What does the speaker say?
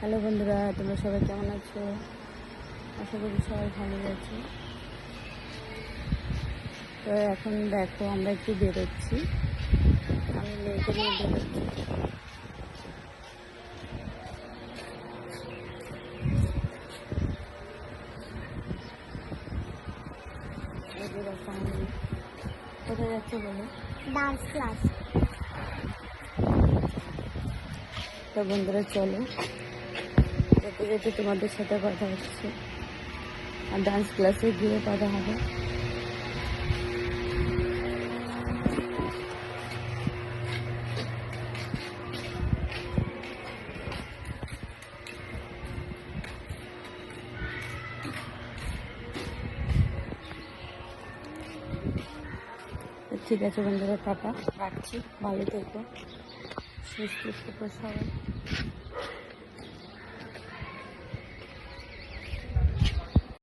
Hello বন্ধুরা, তোমরা সবাই কেমন আছো? আশা করি সবাই ভালো আছো। তো এখন দেখো, আমরা একটু বেরোচ্ছি। আমি মেয়েকে নিয়ে বেরোচ্ছি। কোথায় যাচ্ছে বলো? Dance class. তো বন্ধুরা চলো, যেতে যেতে তোমাদের সাথে কথা হচ্ছে, আর ডান্স ক্লাসে গিয়ে কথা হবে। ঠিক আছে বন্ধুরা, টাটা, রাখছি। ভালো থেকো, সুস্থ থেকো সবাই।